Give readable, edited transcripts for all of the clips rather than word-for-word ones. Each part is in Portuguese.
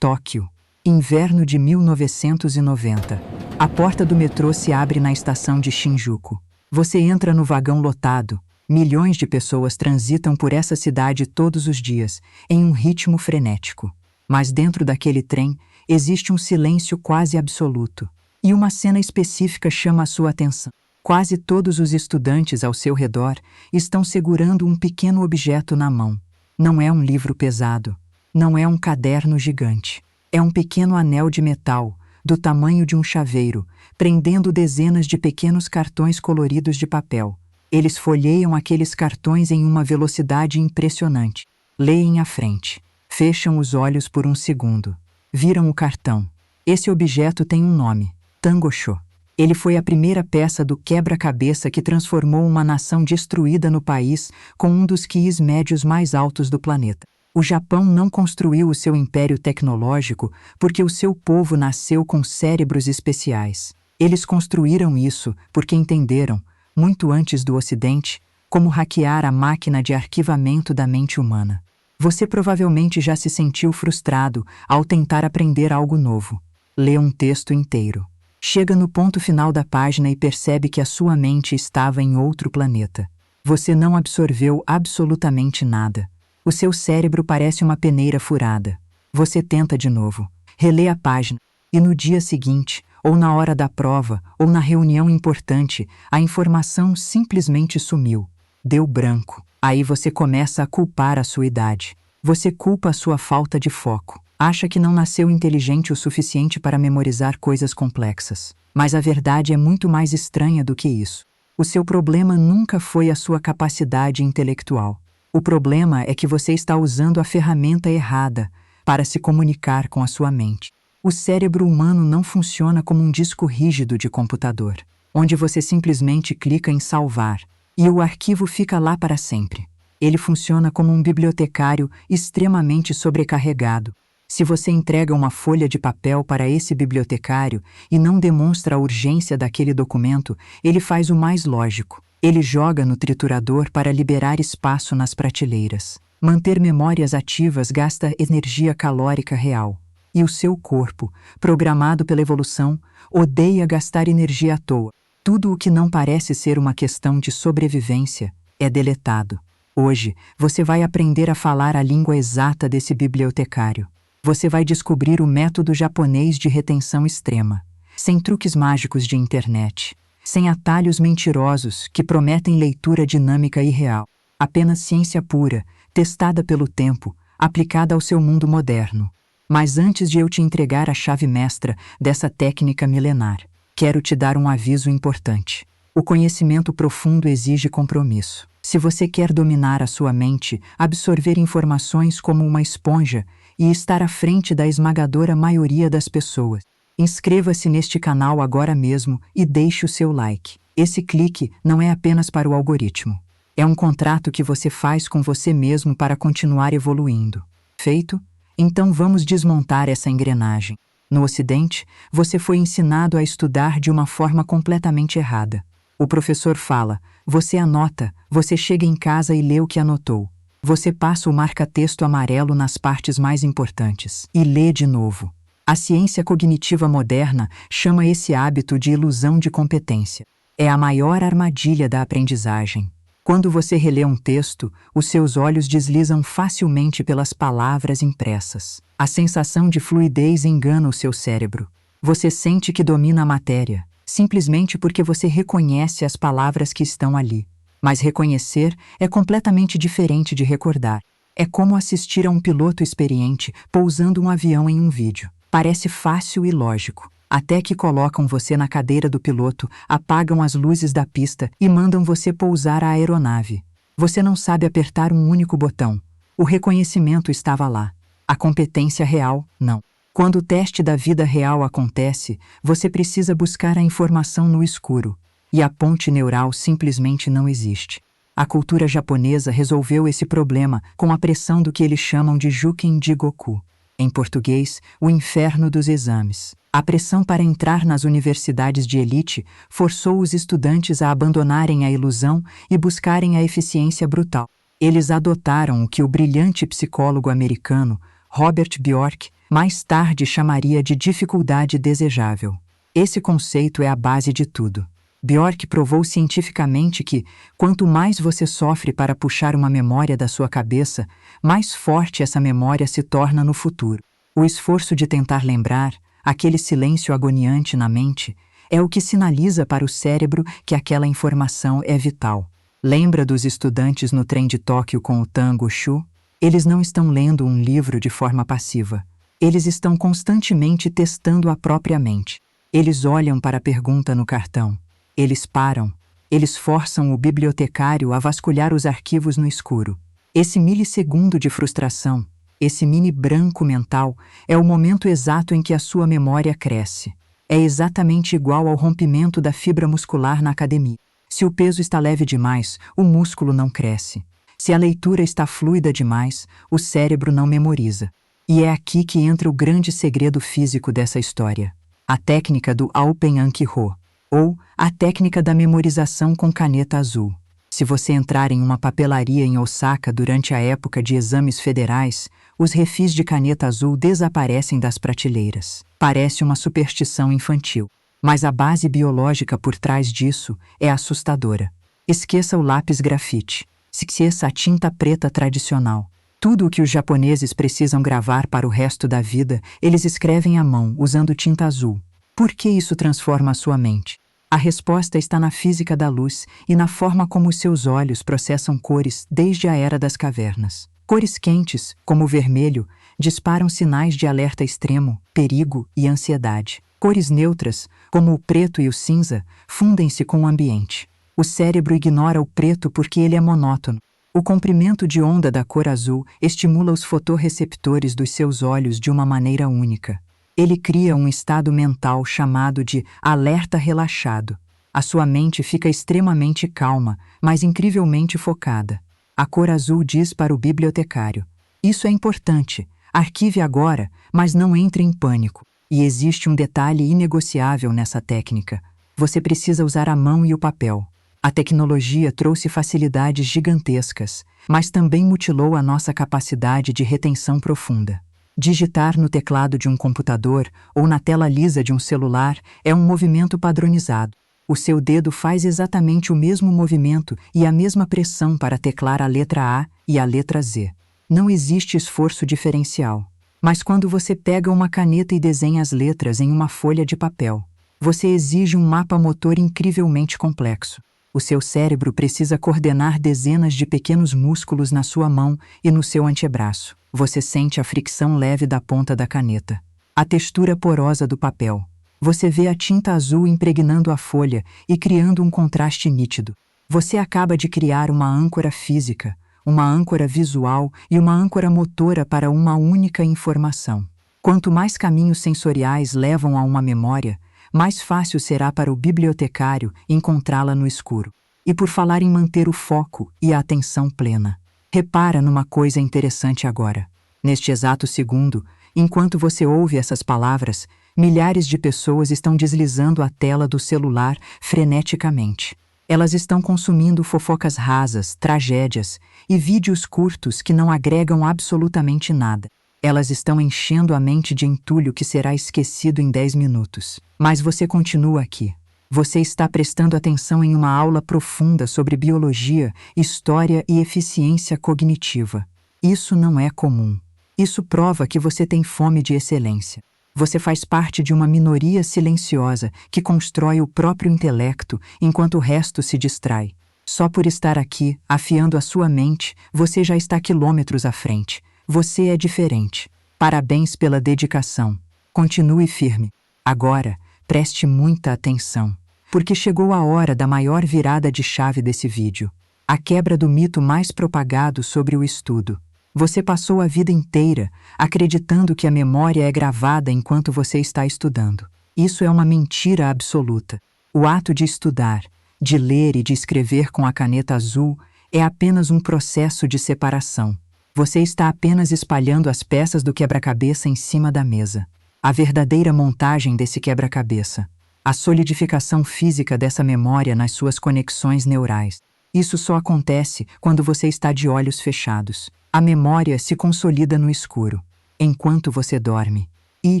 Tóquio. Inverno de 1990. A porta do metrô se abre na estação de Shinjuku. Você entra no vagão lotado. Milhões de pessoas transitam por essa cidade todos os dias, em um ritmo frenético. Mas dentro daquele trem, existe um silêncio quase absoluto. E uma cena específica chama a sua atenção. Quase todos os estudantes ao seu redor estão segurando um pequeno objeto na mão. Não é um livro pesado. Não é um caderno gigante. É um pequeno anel de metal, do tamanho de um chaveiro, prendendo dezenas de pequenos cartões coloridos de papel. Eles folheiam aqueles cartões em uma velocidade impressionante. Leem à frente. Fecham os olhos por um segundo. Viram o cartão. Esse objeto tem um nome: Tangosho. Ele foi a primeira peça do quebra-cabeça que transformou uma nação destruída no país com um dos QIs médios mais altos do planeta. O Japão não construiu o seu império tecnológico porque o seu povo nasceu com cérebros especiais. Eles construíram isso porque entenderam, muito antes do Ocidente, como hackear a máquina de arquivamento da mente humana. Você provavelmente já se sentiu frustrado ao tentar aprender algo novo. Lê um texto inteiro. Chega no ponto final da página e percebe que a sua mente estava em outro planeta. Você não absorveu absolutamente nada. O seu cérebro parece uma peneira furada. Você tenta de novo, relê a página, e no dia seguinte, ou na hora da prova, ou na reunião importante, a informação simplesmente sumiu. Deu branco. Aí você começa a culpar a sua idade. Você culpa a sua falta de foco. Acha que não nasceu inteligente o suficiente para memorizar coisas complexas. Mas a verdade é muito mais estranha do que isso. O seu problema nunca foi a sua capacidade intelectual. O problema é que você está usando a ferramenta errada para se comunicar com a sua mente. O cérebro humano não funciona como um disco rígido de computador, onde você simplesmente clica em salvar e o arquivo fica lá para sempre. Ele funciona como um bibliotecário extremamente sobrecarregado. Se você entrega uma folha de papel para esse bibliotecário e não demonstra a urgência daquele documento, ele faz o mais lógico. Ele joga no triturador para liberar espaço nas prateleiras. Manter memórias ativas gasta energia calórica real. E o seu corpo, programado pela evolução, odeia gastar energia à toa. Tudo o que não parece ser uma questão de sobrevivência é deletado. Hoje, você vai aprender a falar a língua exata desse bibliotecário. Você vai descobrir o método japonês de retenção extrema, sem truques mágicos de internet, sem atalhos mentirosos que prometem leitura dinâmica e real. Apenas ciência pura, testada pelo tempo, aplicada ao seu mundo moderno. Mas antes de eu te entregar a chave mestra dessa técnica milenar, quero te dar um aviso importante. O conhecimento profundo exige compromisso. Se você quer dominar a sua mente, absorver informações como uma esponja e estar à frente da esmagadora maioria das pessoas, inscreva-se neste canal agora mesmo e deixe o seu like. Esse clique não é apenas para o algoritmo. É um contrato que você faz com você mesmo para continuar evoluindo. Feito? Então vamos desmontar essa engrenagem. No Ocidente, você foi ensinado a estudar de uma forma completamente errada. O professor fala, você anota, você chega em casa e lê o que anotou. Você passa o marca-texto amarelo nas partes mais importantes e lê de novo. A ciência cognitiva moderna chama esse hábito de ilusão de competência. É a maior armadilha da aprendizagem. Quando você relê um texto, os seus olhos deslizam facilmente pelas palavras impressas. A sensação de fluidez engana o seu cérebro. Você sente que domina a matéria, simplesmente porque você reconhece as palavras que estão ali. Mas reconhecer é completamente diferente de recordar. É como assistir a um piloto experiente pousando um avião em um vídeo. Parece fácil e lógico, até que colocam você na cadeira do piloto, apagam as luzes da pista e mandam você pousar a aeronave. Você não sabe apertar um único botão. O reconhecimento estava lá. A competência real, não. Quando o teste da vida real acontece, você precisa buscar a informação no escuro. E a ponte neural simplesmente não existe. A cultura japonesa resolveu esse problema com a pressão do que eles chamam de Juken Jigoku. Em português, o inferno dos exames. A pressão para entrar nas universidades de elite forçou os estudantes a abandonarem a ilusão e buscarem a eficiência brutal. Eles adotaram o que o brilhante psicólogo americano Robert Bjork mais tarde chamaria de dificuldade desejável. Esse conceito é a base de tudo. Bjork provou cientificamente que, quanto mais você sofre para puxar uma memória da sua cabeça, mais forte essa memória se torna no futuro. O esforço de tentar lembrar, aquele silêncio agoniante na mente, é o que sinaliza para o cérebro que aquela informação é vital. Lembra dos estudantes no trem de Tóquio com o tango Shu? Eles não estão lendo um livro de forma passiva. Eles estão constantemente testando a própria mente. Eles olham para a pergunta no cartão. Eles param. Eles forçam o bibliotecário a vasculhar os arquivos no escuro. Esse milissegundo de frustração, esse mini branco mental, é o momento exato em que a sua memória cresce. É exatamente igual ao rompimento da fibra muscular na academia. Se o peso está leve demais, o músculo não cresce. Se a leitura está fluida demais, o cérebro não memoriza. E é aqui que entra o grande segredo físico dessa história. A técnica do Alpen Anki-ho, ou a técnica da memorização com caneta azul. Se você entrar em uma papelaria em Osaka durante a época de exames federais, os refis de caneta azul desaparecem das prateleiras. Parece uma superstição infantil. Mas a base biológica por trás disso é assustadora. Esqueça o lápis grafite. Esqueça a tinta preta tradicional. Tudo o que os japoneses precisam gravar para o resto da vida, eles escrevem à mão, usando tinta azul. Por que isso transforma a sua mente? A resposta está na física da luz e na forma como os seus olhos processam cores desde a era das cavernas. Cores quentes, como o vermelho, disparam sinais de alerta extremo, perigo e ansiedade. Cores neutras, como o preto e o cinza, fundem-se com o ambiente. O cérebro ignora o preto porque ele é monótono. O comprimento de onda da cor azul estimula os fotorreceptores dos seus olhos de uma maneira única. Ele cria um estado mental chamado de alerta relaxado. A sua mente fica extremamente calma, mas incrivelmente focada. A cor azul diz para o bibliotecário: isso é importante, arquive agora, mas não entre em pânico. E existe um detalhe inegociável nessa técnica. Você precisa usar a mão e o papel. A tecnologia trouxe facilidades gigantescas, mas também mutilou a nossa capacidade de retenção profunda. Digitar no teclado de um computador ou na tela lisa de um celular é um movimento padronizado. O seu dedo faz exatamente o mesmo movimento e a mesma pressão para teclar a letra A e a letra Z. Não existe esforço diferencial. Mas quando você pega uma caneta e desenha as letras em uma folha de papel, você exige um mapa motor incrivelmente complexo. O seu cérebro precisa coordenar dezenas de pequenos músculos na sua mão e no seu antebraço. Você sente a fricção leve da ponta da caneta, a textura porosa do papel. Você vê a tinta azul impregnando a folha e criando um contraste nítido. Você acaba de criar uma âncora física, uma âncora visual e uma âncora motora para uma única informação. Quanto mais caminhos sensoriais levam a uma memória, mais fácil será para o bibliotecário encontrá-la no escuro. E por falar em manter o foco e a atenção plena, repara numa coisa interessante agora. Neste exato segundo, enquanto você ouve essas palavras, milhares de pessoas estão deslizando a tela do celular freneticamente. Elas estão consumindo fofocas rasas, tragédias e vídeos curtos que não agregam absolutamente nada. Elas estão enchendo a mente de entulho que será esquecido em 10 minutos. Mas você continua aqui. Você está prestando atenção em uma aula profunda sobre biologia, história e eficiência cognitiva. Isso não é comum. Isso prova que você tem fome de excelência. Você faz parte de uma minoria silenciosa que constrói o próprio intelecto enquanto o resto se distrai. Só por estar aqui, afiando a sua mente, você já está quilômetros à frente. Você é diferente. Parabéns pela dedicação. Continue firme. Agora, preste muita atenção, porque chegou a hora da maior virada de chave desse vídeo. A quebra do mito mais propagado sobre o estudo. Você passou a vida inteira acreditando que a memória é gravada enquanto você está estudando. Isso é uma mentira absoluta. O ato de estudar, de ler e de escrever com a caneta azul é apenas um processo de separação. Você está apenas espalhando as peças do quebra-cabeça em cima da mesa. A verdadeira montagem desse quebra-cabeça. A solidificação física dessa memória nas suas conexões neurais. Isso só acontece quando você está de olhos fechados. A memória se consolida no escuro. enquanto você dorme. E,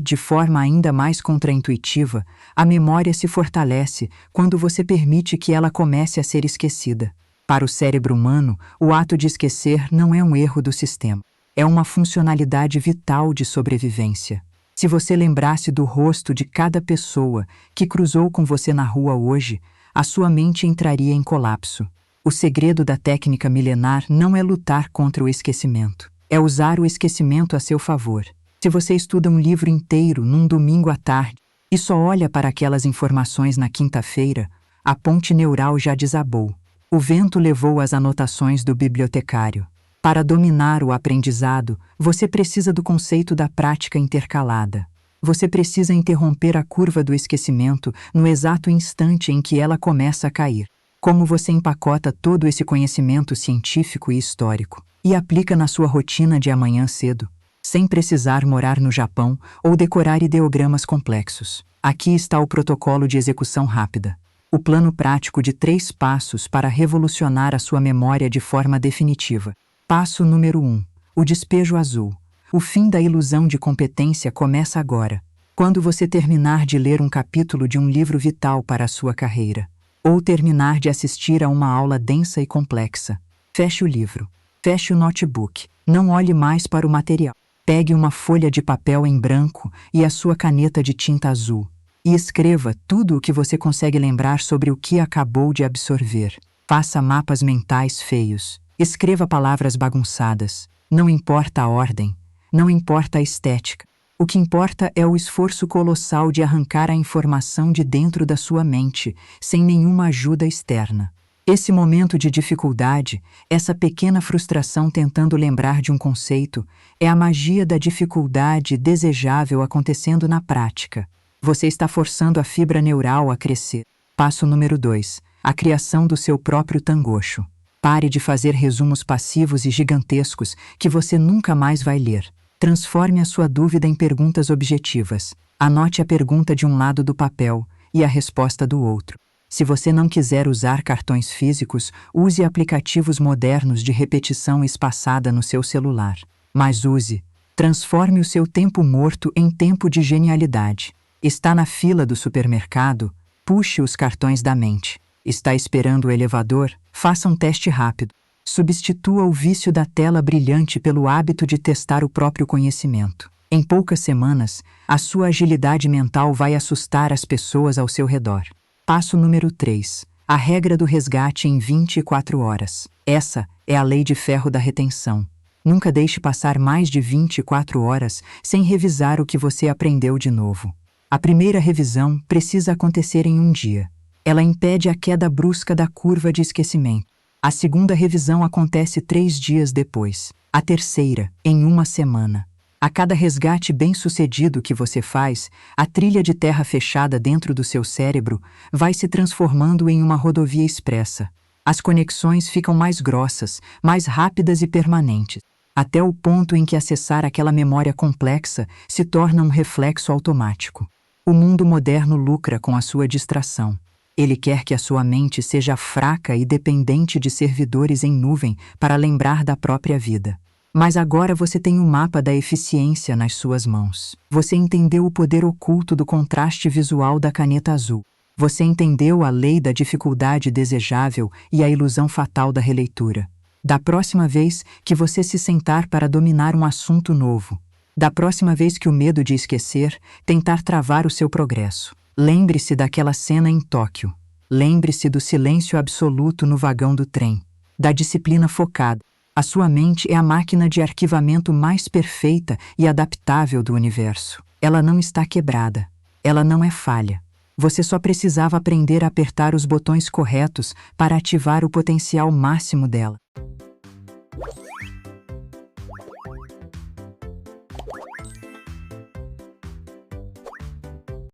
de forma ainda mais contraintuitiva, a memória se fortalece quando você permite que ela comece a ser esquecida. Para o cérebro humano, o ato de esquecer não é um erro do sistema. É uma funcionalidade vital de sobrevivência. Se você lembrasse do rosto de cada pessoa que cruzou com você na rua hoje, a sua mente entraria em colapso. O segredo da técnica milenar não é lutar contra o esquecimento. É usar o esquecimento a seu favor. Se você estuda um livro inteiro num domingo à tarde e só olha para aquelas informações na quinta-feira, a ponte neural já desabou. O vento levou as anotações do bibliotecário. Para dominar o aprendizado, você precisa do conceito da prática intercalada. Você precisa interromper a curva do esquecimento no exato instante em que ela começa a cair. Como você empacota todo esse conhecimento científico e histórico e aplica na sua rotina de amanhã cedo, sem precisar morar no Japão ou decorar ideogramas complexos? Aqui está o protocolo de execução rápida. O plano prático de 3 passos para revolucionar a sua memória de forma definitiva. Passo número 1. O despejo azul. O fim da ilusão de competência começa agora, quando você terminar de ler um capítulo de um livro vital para a sua carreira, ou terminar de assistir a uma aula densa e complexa. Feche o livro. Feche o notebook. Não olhe mais para o material. Pegue uma folha de papel em branco e a sua caneta de tinta azul e escreva tudo o que você consegue lembrar sobre o que acabou de absorver. Faça mapas mentais feios. Escreva palavras bagunçadas. Não importa a ordem. Não importa a estética. O que importa é o esforço colossal de arrancar a informação de dentro da sua mente, sem nenhuma ajuda externa. Esse momento de dificuldade, essa pequena frustração tentando lembrar de um conceito, é a magia da dificuldade desejável acontecendo na prática. Você está forçando a fibra neural a crescer. Passo número 2. A criação do seu próprio tangocho. Pare de fazer resumos passivos e gigantescos que você nunca mais vai ler. Transforme a sua dúvida em perguntas objetivas. Anote a pergunta de um lado do papel e a resposta do outro. Se você não quiser usar cartões físicos, use aplicativos modernos de repetição espaçada no seu celular. Mas use. Transforme o seu tempo morto em tempo de genialidade. Está na fila do supermercado? Puxe os cartões da mente. Está esperando o elevador? Faça um teste rápido. Substitua o vício da tela brilhante pelo hábito de testar o próprio conhecimento. Em poucas semanas, a sua agilidade mental vai assustar as pessoas ao seu redor. Passo número 3. A regra do resgate em 24 horas. Essa é a lei de ferro da retenção. Nunca deixe passar mais de 24 horas sem revisar o que você aprendeu de novo. A primeira revisão precisa acontecer em um dia. Ela impede a queda brusca da curva de esquecimento. A segunda revisão acontece 3 dias depois. A terceira, em uma semana. A cada resgate bem-sucedido que você faz, a trilha de terra fechada dentro do seu cérebro vai se transformando em uma rodovia expressa. As conexões ficam mais grossas, mais rápidas e permanentes, até o ponto em que acessar aquela memória complexa se torna um reflexo automático. O mundo moderno lucra com a sua distração. Ele quer que a sua mente seja fraca e dependente de servidores em nuvem para lembrar da própria vida. Mas agora você tem um mapa da eficiência nas suas mãos. Você entendeu o poder oculto do contraste visual da caneta azul. Você entendeu a lei da dificuldade desejável e a ilusão fatal da releitura. Da próxima vez que você se sentar para dominar um assunto novo, da próxima vez que o medo de esquecer tentar travar o seu progresso, lembre-se daquela cena em Tóquio. Lembre-se do silêncio absoluto no vagão do trem, da disciplina focada. A sua mente é a máquina de arquivamento mais perfeita e adaptável do universo. Ela não está quebrada. Ela não é falha. Você só precisava aprender a apertar os botões corretos para ativar o potencial máximo dela.